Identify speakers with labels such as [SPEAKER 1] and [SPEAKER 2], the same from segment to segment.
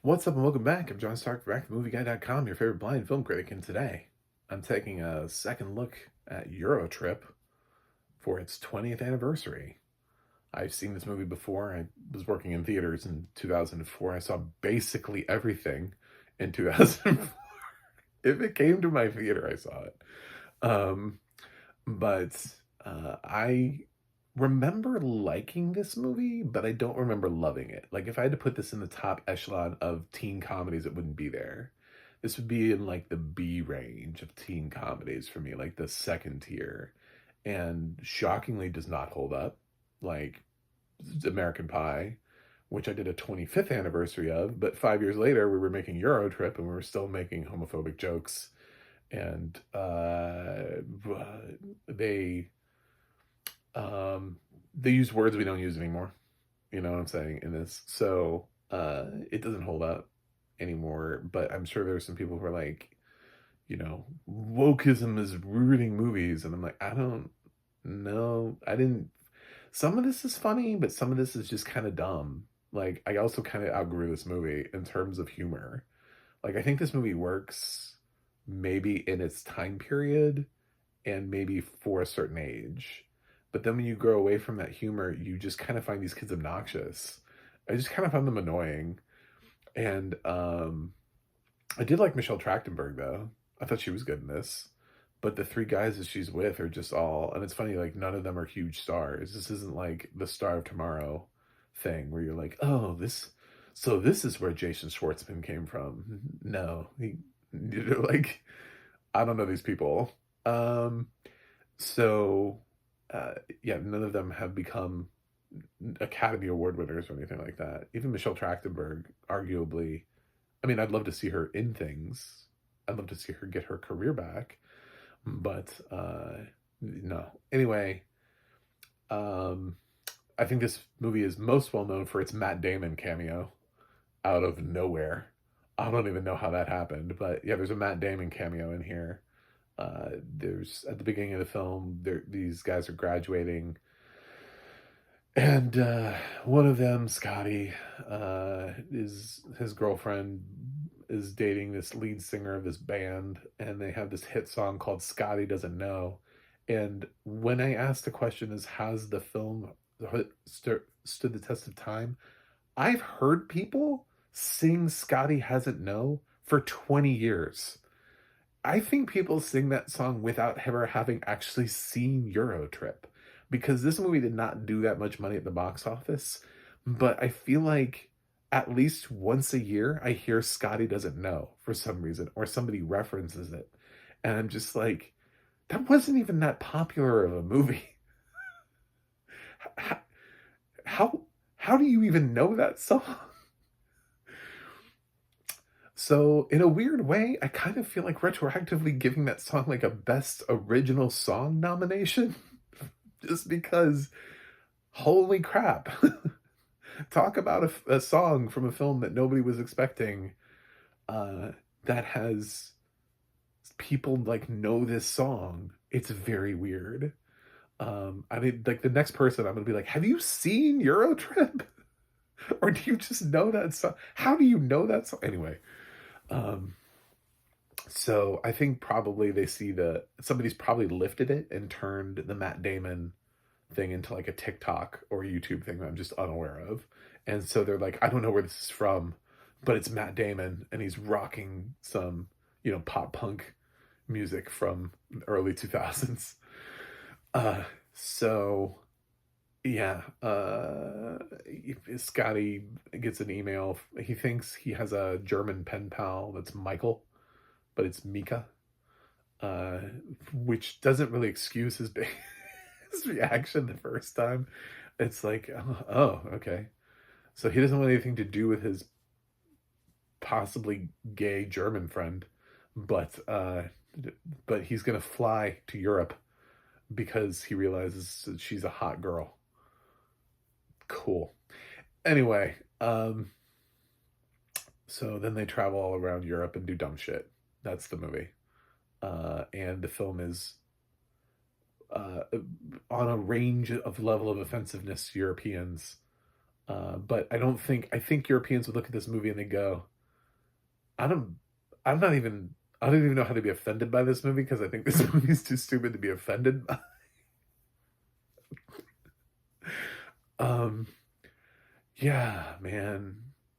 [SPEAKER 1] What's up and welcome back. I'm John Stark, back from MovieGuy.com, your favorite blind film critic, and today I'm taking a second look at Eurotrip for its 20th anniversary. I've seen this movie before. I was working in theaters in 2004. I saw basically everything in 2004. If it came to my theater, I saw it. Um, but I remember liking this movie, but I don't remember loving it. Like, if I had to put this in the top echelon of teen comedies, it wouldn't be there. This would be in like the B range of teen comedies for me, like the second tier. And shockingly does not hold up. Like American Pie, which I did a 25th anniversary of, but 5 years later we were making Eurotrip and we were still making homophobic jokes. And they they use words we don't use anymore. You know what I'm saying in this. So it doesn't hold up anymore. But I'm sure there's some people who are like, wokeism is ruining movies. And I'm like, I don't know. I didn't Some of this is funny, but some of this is just kind of dumb. Like, I also kind of outgrew this movie in terms of humor. Like, I think this movie works maybe in its time period and maybe for a certain age. But then when you grow away from that humor, you just kind of find these kids obnoxious. I just kind of found them annoying. And I did like Michelle Trachtenberg though. I thought she was good in this. But the three guys that she's with are just all, and it's funny, like none of them are huge stars. This isn't like the Star of Tomorrow thing where you're like, oh, this is where Jason Schwartzman came from. No, like, I don't know these people. Um, so, uh, yeah, none of them have become Academy Award winners or anything like that. Even Michelle Trachtenberg, arguably, I mean, I'd love to see her in things. I'd love to see her get her career back, but no. Anyway, um, I think this movie is most well known for its Matt Damon cameo out of nowhere. I don't even know how that happened, but yeah, there's a Matt Damon cameo in here. There's at the beginning of the film, these guys are graduating, and one of them, Scotty, is his girlfriend is dating this lead singer of this band, and they have this hit song called "Scotty Doesn't Know." And when I asked the question, is has the film stood the test of time? I've heard people sing "Scotty Hasn't Know" for 20 years. I think people sing that song without ever having actually seen Eurotrip, because this movie did not do that much money at the box office. But I feel like at least once a year, I hear Scotty Doesn't Know for some reason, or somebody references it. And I'm just like, that wasn't even that popular of a movie. How, how, how do you even know that song? So, in a weird way, I kind of feel like retroactively giving that song like a best original song nomination. Just because, holy crap. Talk about a song from a film that nobody was expecting, uh, that has people like know this song. It's very weird. I mean, like the next person I'm gonna be like, have you seen Eurotrip? Or do you just know that song? How do you know that song? Anyway, um, so I think probably they see somebody's probably lifted it and turned the Matt Damon thing into like a TikTok or YouTube thing that I'm just unaware of. And so they're like, I don't know where this is from, but it's Matt Damon and he's rocking some, pop punk music from the early 2000s. Uh so yeah, Scotty gets an email. He thinks he has a German pen pal that's Michael, but it's Mika, uh, which doesn't really excuse his his reaction the first time. It's like, oh, okay. So he doesn't want anything to do with his possibly gay German friend, but but he's gonna fly to Europe because he realizes that she's a hot girl. Cool. Anyway, so then they travel all around Europe and do dumb shit. That's the movie. And the film is uh, on a range of level of offensiveness to Europeans. But I think Europeans would look at this movie and they go, I don't, I'm not even, I don't even know how to be offended by this movie because I think this movie is too stupid to be offended by. Um, yeah, man.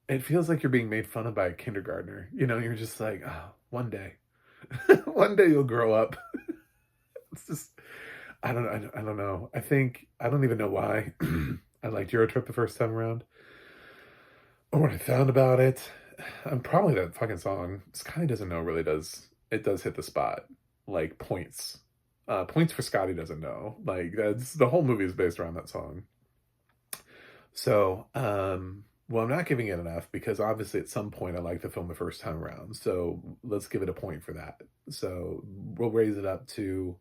[SPEAKER 1] It feels like you're being made fun of by a kindergartner. You know, you're just like, oh, one day, one day you'll grow up. It's just, I don't know. I don't even know why I liked Eurotrip the first time around or what I found about it. I'm probably that fucking song. Scotty doesn't know really does. It does hit the spot. Like points. Points for Scotty doesn't know. Like that's the whole movie is based around that song. So, well, I'm not giving it enough because obviously at some point I liked the film the first time around. So let's give it a point for that. So we'll raise it up to,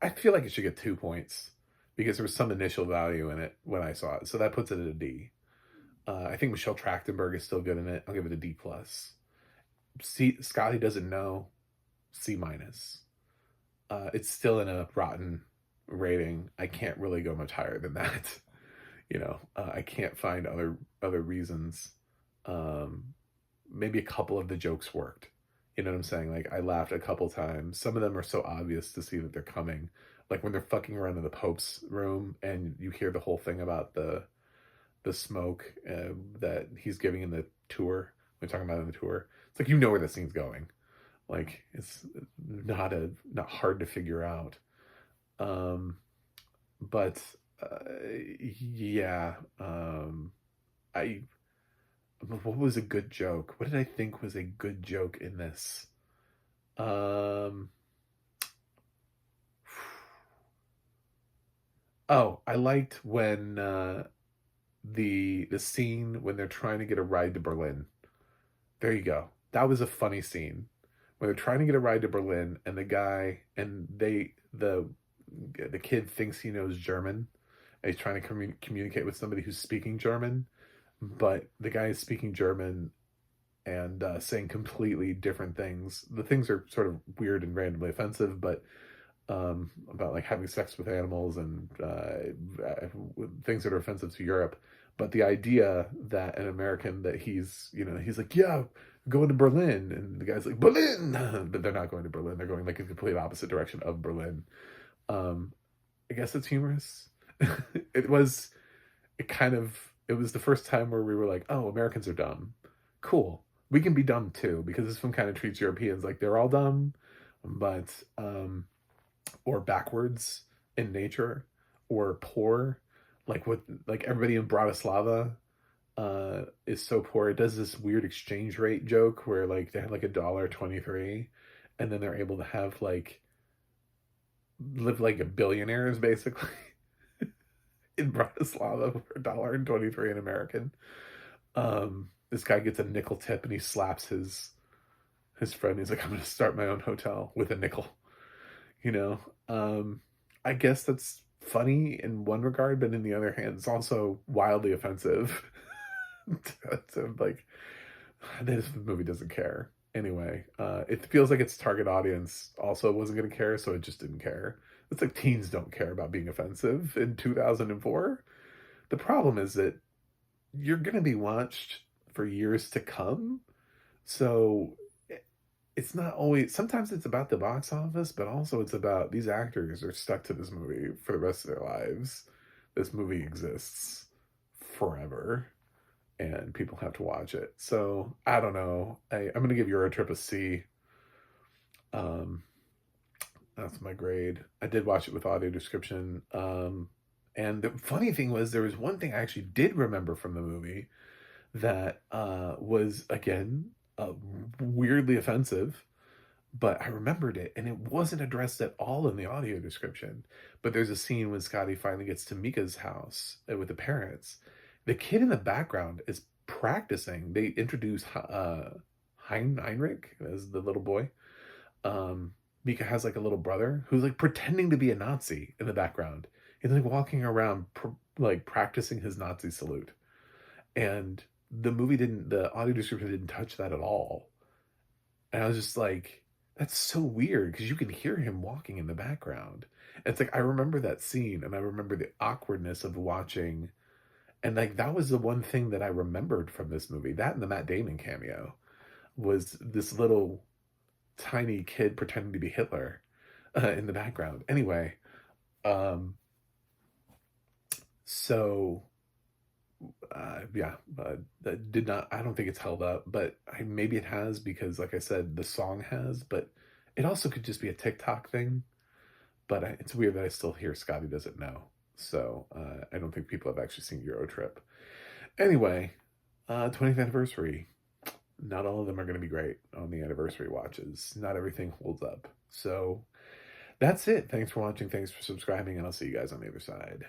[SPEAKER 1] I feel like it should get 2 points because there was some initial value in it when I saw it. So that puts it at a D. I think Michelle Trachtenberg is still good in it. I'll give it a D plus. C, Scotty doesn't know, C minus. It's still in a rotten rating. I can't really go much higher than that. I can't find other reasons. Um, Maybe a couple of the jokes worked. You know what I'm saying? Like I laughed a couple times. Some of them are so obvious to see that they're coming. Like when they're fucking around in the Pope's room and you hear the whole thing about the smoke that he's giving in the tour. We're talking about in the tour. It's like you know where the scene's going. Like it's not hard to figure out. Um, but yeah, I what was a good joke? What did I think was a good joke in this? Um, oh, I liked when the scene when they're trying to get a ride to Berlin. There you go. That was a funny scene when they're trying to get a ride to Berlin, and the guy and the kid thinks he knows German. And he's trying to communicate with somebody who's speaking German, but the guy is speaking German and saying completely different things. The things are sort of weird and randomly offensive, but about like having sex with animals and things that are offensive to Europe. But the idea that an American that he's like, yeah, going to Berlin, and the guy's like, Berlin, but they're not going to Berlin. They're going like a complete opposite direction of Berlin. Um, I guess it's humorous. it was, it was the first time where we were like, oh, Americans are dumb. Cool. We can be dumb too, because this film kind of treats Europeans like they're all dumb, but or backwards in nature or poor, like everybody in Bratislava is so poor. It does this weird exchange rate joke where like they have like $1.23 and then they're able to have like live like a billionaires basically in Bratislava for $1.23 in American. This guy gets a nickel tip and he slaps his friend. He's like, I'm gonna start my own hotel with a nickel. You know, I guess that's funny in one regard, but in the other hand, it's also wildly offensive. to, like, this movie doesn't care. Anyway, it feels like its target audience also wasn't going to care, so it just didn't care. It's like teens don't care about being offensive in 2004. The problem is that you're going to be watched for years to come. So it's not always, sometimes it's about the box office, but also it's about these actors are stuck to this movie for the rest of their lives. This movie exists forever and people have to watch it. So I don't know. I'm going to give Eurotrip a C. Um, that's my grade. I did watch it with audio description. And the funny thing was, there was one thing I actually did remember from the movie that was, again, weirdly offensive, but I remembered it, and it wasn't addressed at all in the audio description. But there's a scene when Scotty finally gets to Mika's house with the parents. The kid in the background is practicing. They introduce Heinrich as the little boy. Mika has like a little brother who's like pretending to be a Nazi in the background. He's like walking around like practicing his Nazi salute. And the audio description didn't touch that at all. And I was just like, that's so weird because you can hear him walking in the background. And it's like, I remember that scene and I remember the awkwardness of watching And, like, that was the one thing that I remembered from this movie, that and the Matt Damon cameo, was this little tiny kid pretending to be Hitler, in the background. Anyway, um, so, yeah, that did not I don't think it's held up, but maybe it has because, like I said, the song has, but it also could just be a TikTok thing, but it's weird that I still hear Scotty doesn't know. So, I don't think people have actually seen Eurotrip. Anyway, 20th anniversary. Not all of them are going to be great on the anniversary watches. Not everything holds up. So that's it. Thanks for watching. Thanks for subscribing, and I'll see you guys on the other side.